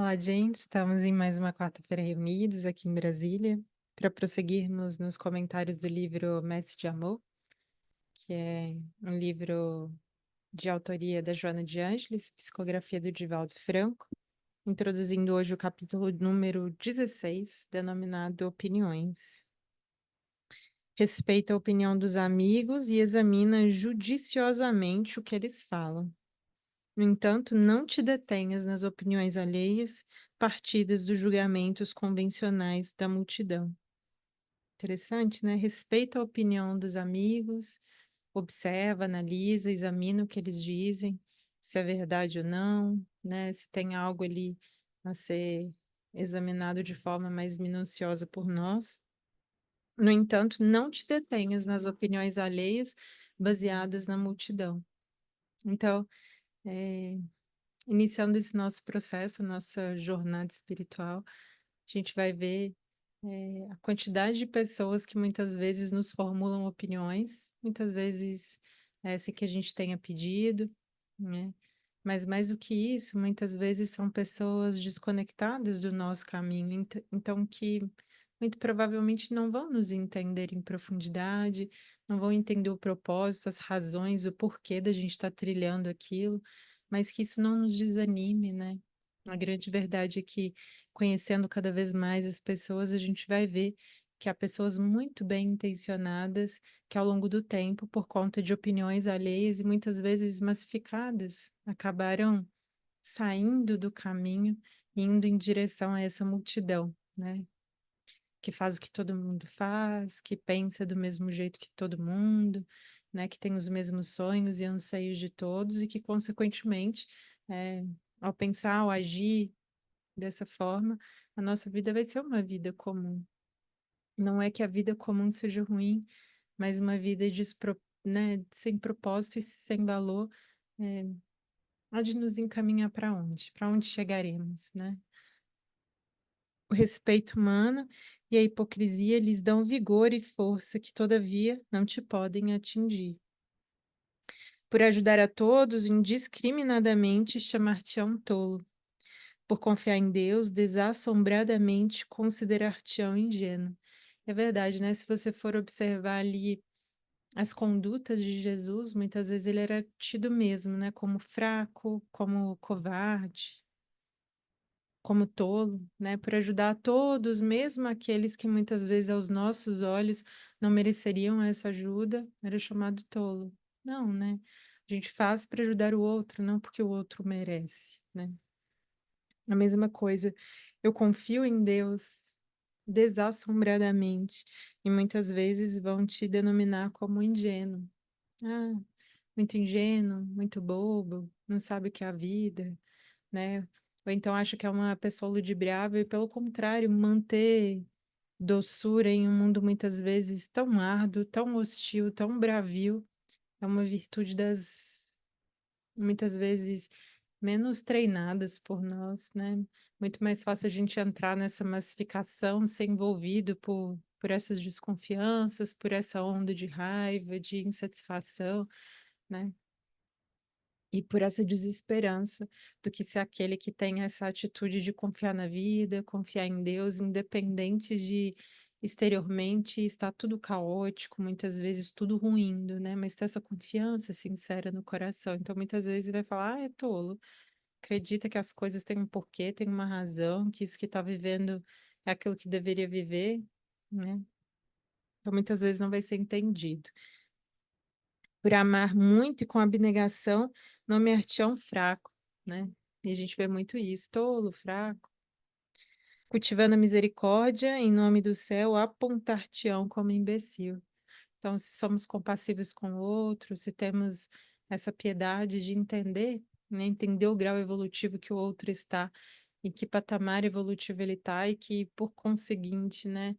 Olá, gente. Estamos em mais uma quarta-feira reunidos aqui em Brasília para prosseguirmos nos comentários do livro Mestre de Amor, que é um livro de autoria da Joana de Ângeles, psicografia do Divaldo Franco, introduzindo hoje o capítulo número 16, denominado Opiniões. Respeita a opinião dos amigos e examina judiciosamente o que eles falam. No entanto, não te detenhas nas opiniões alheias, partidas dos julgamentos convencionais da multidão. Interessante, né? Respeita a opinião dos amigos, observa, analisa, examina o que eles dizem, se é verdade ou não, né? Se tem algo ali a ser examinado de forma mais minuciosa por nós. No entanto, não te detenhas nas opiniões alheias baseadas na multidão. Então, é, iniciando esse nosso processo, nossa jornada espiritual, a gente vai ver a quantidade de pessoas que muitas vezes nos formulam opiniões, muitas vezes sem que a gente tenha pedido, né? Mas mais do que isso, muitas vezes são pessoas desconectadas do nosso caminho, então que muito provavelmente não vão nos entender em profundidade, não vão entender o propósito, as razões, o porquê da gente estar trilhando aquilo, mas que isso não nos desanime, né? A grande verdade é que, conhecendo cada vez mais as pessoas, a gente vai ver que há pessoas muito bem intencionadas que, ao longo do tempo, por conta de opiniões alheias e muitas vezes massificadas, acabaram saindo do caminho e indo em direção a essa multidão, né? Que faz o que todo mundo faz, que pensa do mesmo jeito que todo mundo, né? Que tem os mesmos sonhos e anseios de todos e que, consequentemente, é, ao pensar, ao agir dessa forma, a nossa vida vai ser uma vida comum. Não é que a vida comum seja ruim, mas uma vida né, sem propósito e sem valor, é, há de nos encaminhar para onde? Para onde chegaremos, né? O respeito humano e a hipocrisia lhes dão vigor e força que, todavia, não te podem atingir. Por ajudar a todos indiscriminadamente, chamar-te-ão tolo. Por confiar em Deus, desassombradamente considerar-te-ão ingênuo. É verdade, né? Se você for observar ali as condutas de Jesus, muitas vezes ele era tido mesmo, né? Como fraco, como covarde, como tolo, né? Por ajudar a todos, mesmo aqueles que muitas vezes aos nossos olhos não mereceriam essa ajuda, era chamado tolo. Não, né? A gente faz para ajudar o outro, não porque o outro merece, né? A mesma coisa, eu confio em Deus desassombradamente e muitas vezes vão te denominar como ingênuo. Ah, muito ingênuo, muito bobo, não sabe o que é a vida, né? Ou então acha que é uma pessoa ludibriável e, pelo contrário, manter doçura em um mundo muitas vezes tão árduo, tão hostil, tão bravio, é uma virtude das muitas vezes menos treinadas por nós, né? Muito mais fácil a gente entrar nessa massificação, ser envolvido por essas desconfianças, por essa onda de raiva, de insatisfação, né? E por essa desesperança do que ser aquele que tem essa atitude de confiar na vida, confiar em Deus, independente de exteriormente estar tudo caótico, muitas vezes tudo ruindo, né? Mas ter essa confiança sincera no coração. Então, muitas vezes vai falar, ah, é tolo. Acredita que as coisas têm um porquê, têm uma razão, que isso que está vivendo é aquilo que deveria viver, né? Então, muitas vezes não vai ser entendido. Por amar muito e com abnegação, nomear-te-ão fraco, né? E a gente vê muito isso, tolo, fraco. Cultivando a misericórdia, em nome do céu, apontar-te-ão como imbecil. Então, se somos compassivos com o outro, se temos essa piedade de entender, né? Entender o grau evolutivo que o outro está, em que patamar evolutivo ele está, e que, por conseguinte, né?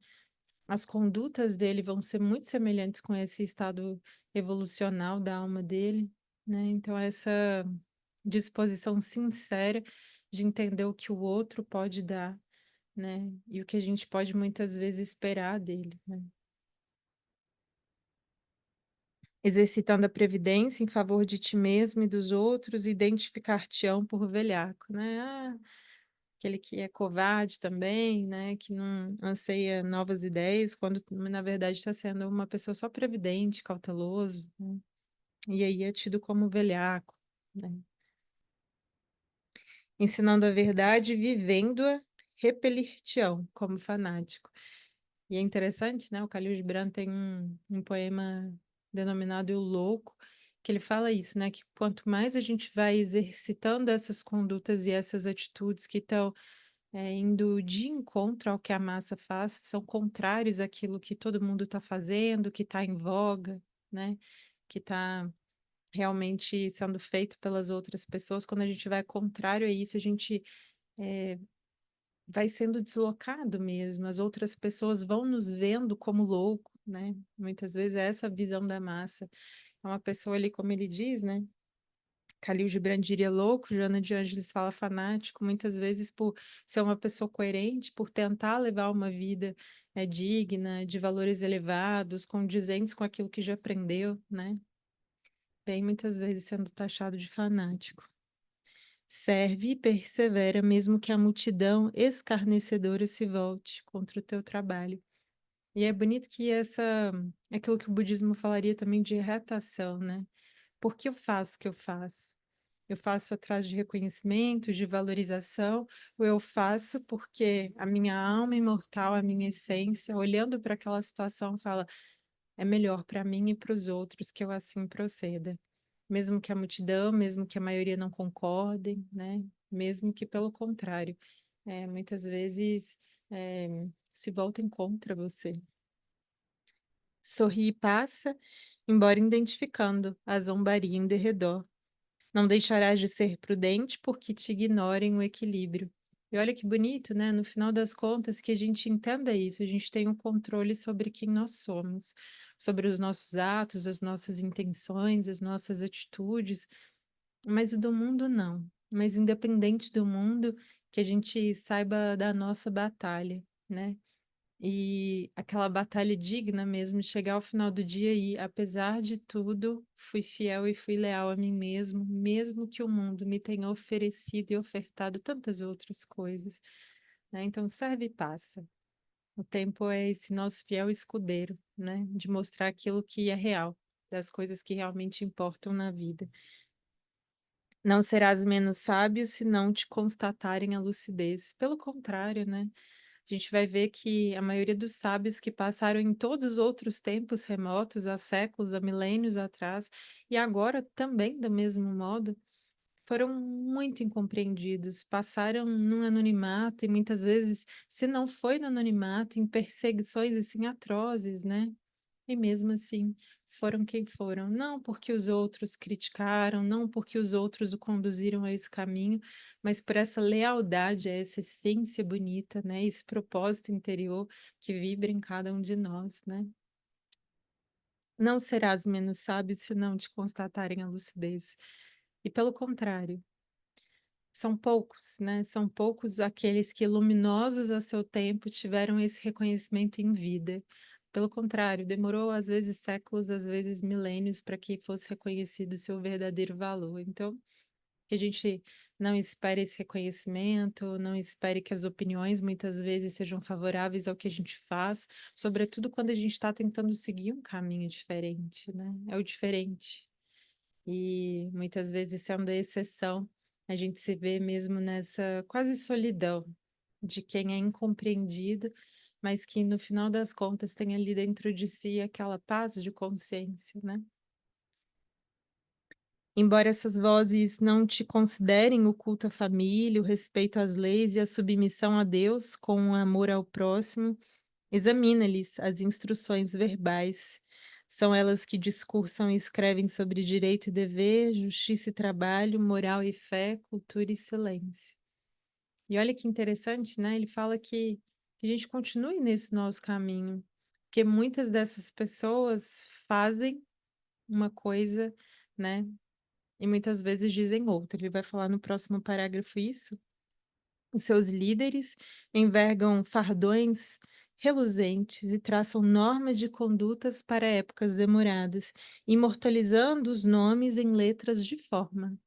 As condutas dele vão ser muito semelhantes com esse estado evolucional da alma dele, né? Então, essa disposição sincera de entender o que o outro pode dar, né? E o que a gente pode muitas vezes esperar dele, né? Exercitando a previdência em favor de ti mesmo e dos outros, identificar-te-ão por velhaco, né? Ah, aquele que é covarde também, né? Que não anseia novas ideias, quando na verdade está sendo uma pessoa só previdente, cauteloso, né? E aí é tido como velhaco, né? Ensinando a verdade, vivendo-a, repelir-te-ão, como fanático. E é interessante, né? O Khalil Gibran tem um poema denominado O Louco, que ele fala isso, né? Que quanto mais a gente vai exercitando essas condutas e essas atitudes que estão indo de encontro ao que a massa faz, são contrários àquilo que todo mundo está fazendo, que está em voga, né? Que está realmente sendo feito pelas outras pessoas. Quando a gente vai contrário a isso, a gente vai sendo deslocado mesmo. As outras pessoas vão nos vendo como louco, né? Muitas vezes é essa a visão da massa. É uma pessoa ali, como ele diz, né? Khalil Gibran diria louco, Joana de Ângeles fala fanático, muitas vezes por ser uma pessoa coerente, por tentar levar uma vida digna, de valores elevados, condizentes com aquilo que já aprendeu, né? Bem, muitas vezes sendo taxado de fanático. Serve e persevera, mesmo que a multidão escarnecedora se volte contra o teu trabalho. E é bonito que é aquilo que o budismo falaria também de retação, né? Por que eu faço o que eu faço? Eu faço atrás de reconhecimento, de valorização, ou eu faço porque a minha alma imortal, a minha essência, olhando para aquela situação, fala: é melhor para mim e para os outros que eu assim proceda. Mesmo que a multidão, mesmo que a maioria não concordem, né? Mesmo que pelo contrário, muitas vezes se voltem contra você. Sorri e passa, embora identificando a zombaria em derredor. Não deixarás de ser prudente porque te ignorem o equilíbrio. E olha que bonito, né? No final das contas, que a gente entenda isso, a gente tem um controle sobre quem nós somos, sobre os nossos atos, as nossas intenções, as nossas atitudes, mas o do mundo não. Mas independente do mundo, que a gente saiba da nossa batalha, né? E aquela batalha digna mesmo de chegar ao final do dia e, apesar de tudo, fui fiel e fui leal a mim mesmo, mesmo que o mundo me tenha oferecido e ofertado tantas outras coisas, né? Então, serve e passa. O tempo é esse nosso fiel escudeiro, né? De mostrar aquilo que é real, das coisas que realmente importam na vida. Não serás menos sábio se não te constatarem a lucidez. Pelo contrário, né? A gente vai ver que a maioria dos sábios que passaram em todos os outros tempos remotos, há séculos, há milênios atrás, e agora também do mesmo modo, foram muito incompreendidos, passaram num anonimato e muitas vezes, se não foi no anonimato, em perseguições assim atrozes, né? E mesmo assim, foram quem foram. Não porque os outros criticaram, não porque os outros o conduziram a esse caminho, mas por essa lealdade, a essa essência bonita, né? Esse propósito interior que vibra em cada um de nós, né? Não serás menos sábio se não te constatarem a lucidez. E pelo contrário, são poucos, né? São poucos aqueles que, luminosos a seu tempo, tiveram esse reconhecimento em vida. Pelo contrário, demorou às vezes séculos, às vezes milênios, para que fosse reconhecido o seu verdadeiro valor. Então, que a gente não espere esse reconhecimento, não espere que as opiniões muitas vezes sejam favoráveis ao que a gente faz, sobretudo quando a gente está tentando seguir um caminho diferente, né? É o diferente. E muitas vezes, sendo a exceção, a gente se vê mesmo nessa quase solidão de quem é incompreendido, mas que no final das contas tem ali dentro de si aquela paz de consciência, né? Embora essas vozes não te considerem o culto à família, o respeito às leis e a submissão a Deus com o amor ao próximo, examina-lhes as instruções verbais. São elas que discursam e escrevem sobre direito e dever, justiça e trabalho, moral e fé, cultura e silêncio. E olha que interessante, né? Ele fala que a gente continue nesse nosso caminho, porque muitas dessas pessoas fazem uma coisa, né? E muitas vezes dizem outra. Ele vai falar no próximo parágrafo isso. Os seus líderes envergam fardões reluzentes e traçam normas de condutas para épocas demoradas, imortalizando os nomes em letras de forma.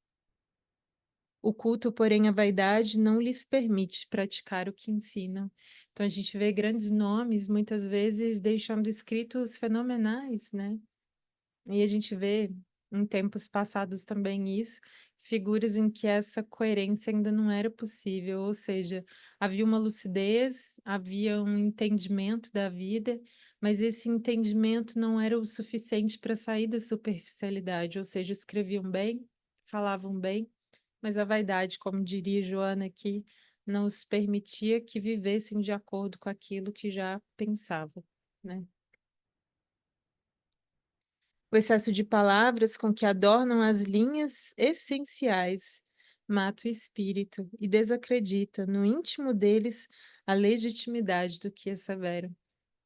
O culto, porém, à vaidade não lhes permite praticar o que ensinam. Então, a gente vê grandes nomes, muitas vezes, deixando escritos fenomenais, né? E a gente vê em tempos passados também isso, figuras em que essa coerência ainda não era possível, ou seja, havia uma lucidez, havia um entendimento da vida, mas esse entendimento não era o suficiente para sair da superficialidade, ou seja, escreviam bem, falavam bem, mas a vaidade, como diria Joana aqui, não os permitia que vivessem de acordo com aquilo que já pensavam, né? O excesso de palavras com que adornam as linhas essenciais mata o espírito e desacredita no íntimo deles a legitimidade do que asseveram.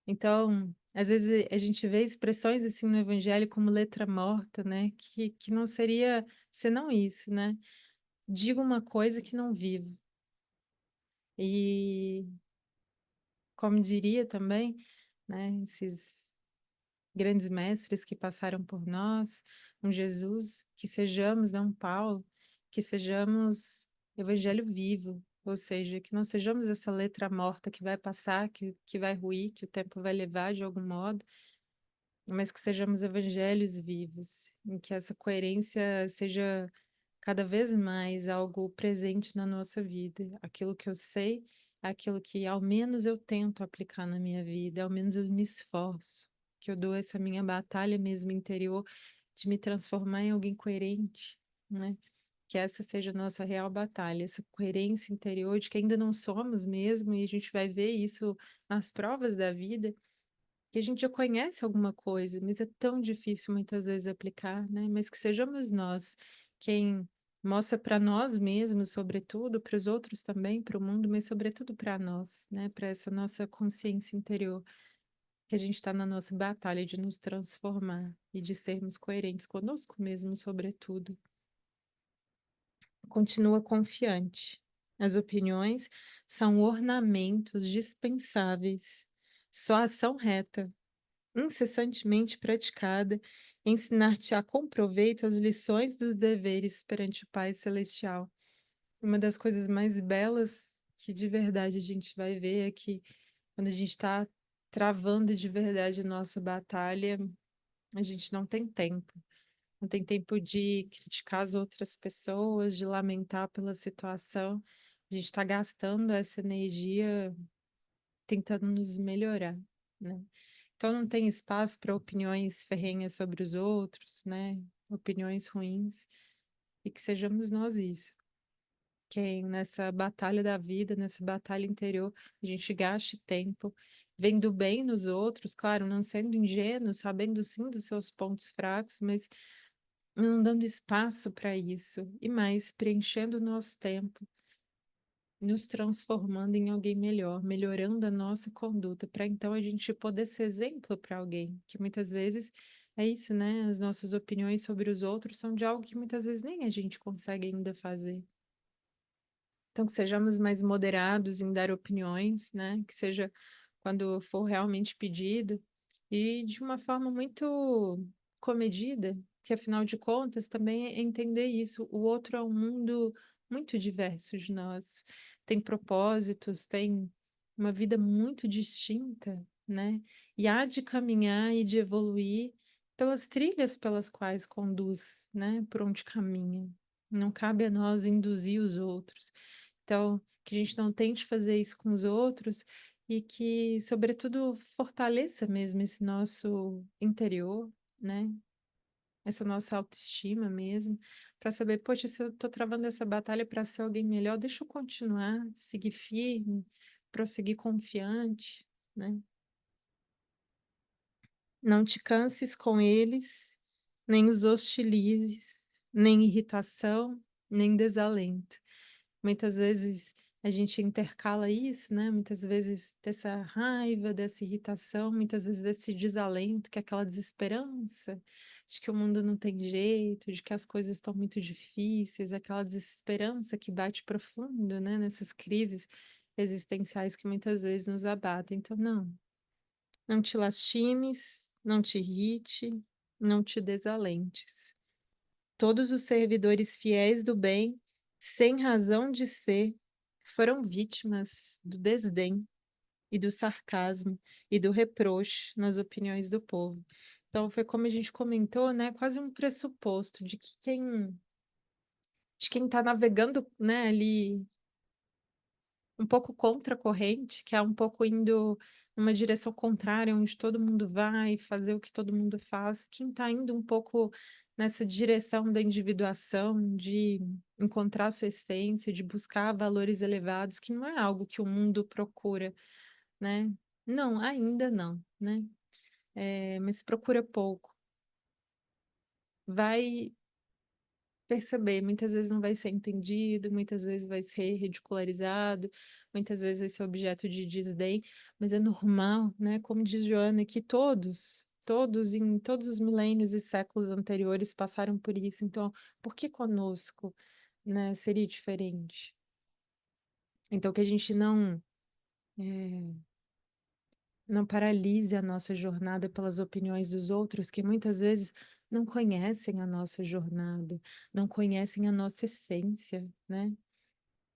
Então, às vezes a gente vê expressões assim no evangelho como letra morta, né? Que não seria senão isso, né? Digo uma coisa que não vivo. E, como diria também, né? Esses grandes mestres que passaram por nós, um Jesus, que sejamos, não Paulo, que sejamos evangelho vivo, ou seja, que não sejamos essa letra morta que vai passar, que vai ruir, que o tempo vai levar de algum modo, mas que sejamos evangelhos vivos, em que essa coerência seja cada vez mais algo presente na nossa vida. Aquilo que eu sei, aquilo que ao menos eu tento aplicar na minha vida, ao menos eu me esforço, que eu dou essa minha batalha mesmo interior de me transformar em alguém coerente, né? Que essa seja a nossa real batalha, essa coerência interior de que ainda não somos mesmo, e a gente vai ver isso nas provas da vida, que a gente já conhece alguma coisa, mas é tão difícil muitas vezes aplicar, né? Mas que sejamos nós quem mostra para nós mesmos, sobretudo, para os outros também, para o mundo, mas sobretudo para nós, né? Para essa nossa consciência interior, que a gente está na nossa batalha de nos transformar e de sermos coerentes conosco mesmos, sobretudo. Continua confiante. As opiniões são ornamentos dispensáveis. Só a ação reta incessantemente praticada, ensinar-te-á com proveito as lições dos deveres perante o Pai Celestial. Uma das coisas mais belas que de verdade a gente vai ver é que quando a gente está travando de verdade a nossa batalha, a gente não tem tempo. Não tem tempo de criticar as outras pessoas, de lamentar pela situação. A gente está gastando essa energia tentando nos melhorar, né? Então não tem espaço para opiniões ferrenhas sobre os outros, né? Opiniões ruins, e que sejamos nós isso. Que nessa batalha da vida, nessa batalha interior, a gente gaste tempo vendo bem nos outros, claro, não sendo ingênuo, sabendo sim dos seus pontos fracos, mas não dando espaço para isso, e mais preenchendo o nosso tempo nos transformando em alguém melhor, melhorando a nossa conduta, para então a gente poder ser exemplo para alguém, que muitas vezes é isso, né? As nossas opiniões sobre os outros são de algo que muitas vezes nem a gente consegue ainda fazer. Então, que sejamos mais moderados em dar opiniões, né? Que seja quando for realmente pedido e de uma forma muito comedida, que afinal de contas também é entender isso. O outro é um mundo muito diverso de nós, tem propósitos, tem uma vida muito distinta, né? E há de caminhar e de evoluir pelas trilhas pelas quais conduz, né? Por onde caminha. Não cabe a nós induzir os outros. Então, que a gente não tente fazer isso com os outros e que, sobretudo, fortaleça mesmo esse nosso interior, né? Essa nossa autoestima mesmo, para saber, poxa, se eu tô travando essa batalha para ser alguém melhor, deixa eu continuar, seguir firme, prosseguir confiante, né? Não te canses com eles, nem os hostilizes, nem irritação, nem desalento. Muitas vezes a gente intercala isso, né? Muitas vezes dessa raiva, dessa irritação, muitas vezes desse desalento, que é aquela desesperança de que o mundo não tem jeito, de que as coisas estão muito difíceis, aquela desesperança que bate profundo, né? Nessas crises existenciais que muitas vezes nos abatem. Então, não te lastimes, não te irrite, não te desalentes. Todos os servidores fiéis do bem sem razão de ser, foram vítimas do desdém e do sarcasmo e do reproche nas opiniões do povo. Então, foi como a gente comentou, né? Quase um pressuposto de quem está navegando, né, ali um pouco contra a corrente, que é um pouco indo numa direção contrária, onde todo mundo vai fazer o que todo mundo faz. Quem está indo um pouco nessa direção da individuação, de encontrar sua essência, de buscar valores elevados, que não é algo que o mundo procura, né? Não, ainda não, né? Mas procura pouco. Vai perceber, muitas vezes não vai ser entendido, muitas vezes vai ser ridicularizado, muitas vezes vai ser objeto de desdém, mas é normal, né? Como diz Joana, que todos em todos os milênios e séculos anteriores passaram por isso. Então, por que conosco, né, seria diferente? Então, que a gente não paralise a nossa jornada pelas opiniões dos outros, que muitas vezes não conhecem a nossa jornada, não conhecem a nossa essência, né?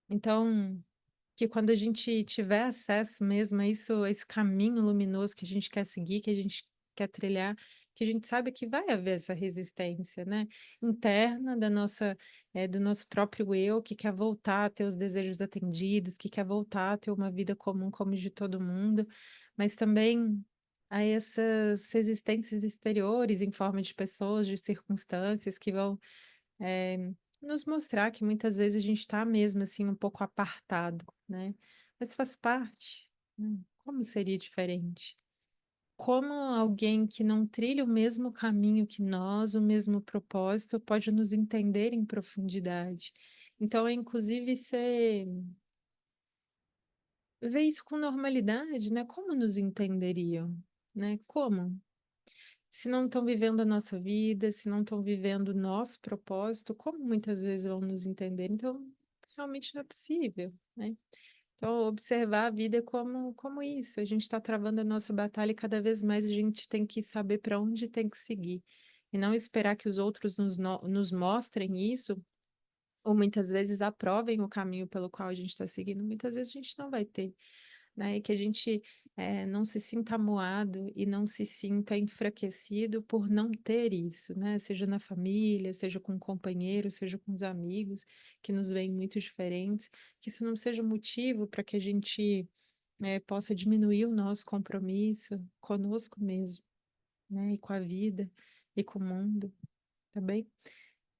Então, que quando a gente tiver acesso mesmo a isso, a esse caminho luminoso que a gente quer seguir, que a gente quer trilhar, que a gente sabe que vai haver essa resistência, né? Interna do nosso próprio eu, que quer voltar a ter os desejos atendidos, que quer voltar a ter uma vida comum como de todo mundo, mas também a essas resistências exteriores em forma de pessoas, de circunstâncias que vão eh, nos mostrar que muitas vezes a gente está mesmo assim um pouco apartado, né? Mas faz parte, né? Como seria diferente? Como alguém que não trilha o mesmo caminho que nós, o mesmo propósito, pode nos entender em profundidade? Então, é inclusive ser ver isso com normalidade, né? Como nos entenderiam, né? Como? Se não estão vivendo a nossa vida, se não estão vivendo o nosso propósito, como muitas vezes vão nos entender? Então, realmente não é possível, né? Então, observar a vida como isso. A gente está travando a nossa batalha e cada vez mais a gente tem que saber para onde tem que seguir. E não esperar que os outros nos mostrem isso, ou muitas vezes aprovem o caminho pelo qual a gente está seguindo. Muitas vezes a gente não vai ter, né? E que a gente não se sinta amuado e não se sinta enfraquecido por não ter isso, né? Seja na família, seja com um companheiro, seja com os amigos, que nos veem muito diferentes, que isso não seja motivo para que a gente possa diminuir o nosso compromisso conosco mesmo, né? E com a vida e com o mundo, tá bem?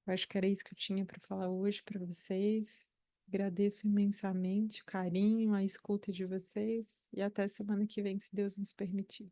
Eu acho que era isso que eu tinha para falar hoje para vocês. Agradeço imensamente o carinho, a escuta de vocês e até semana que vem, se Deus nos permitir.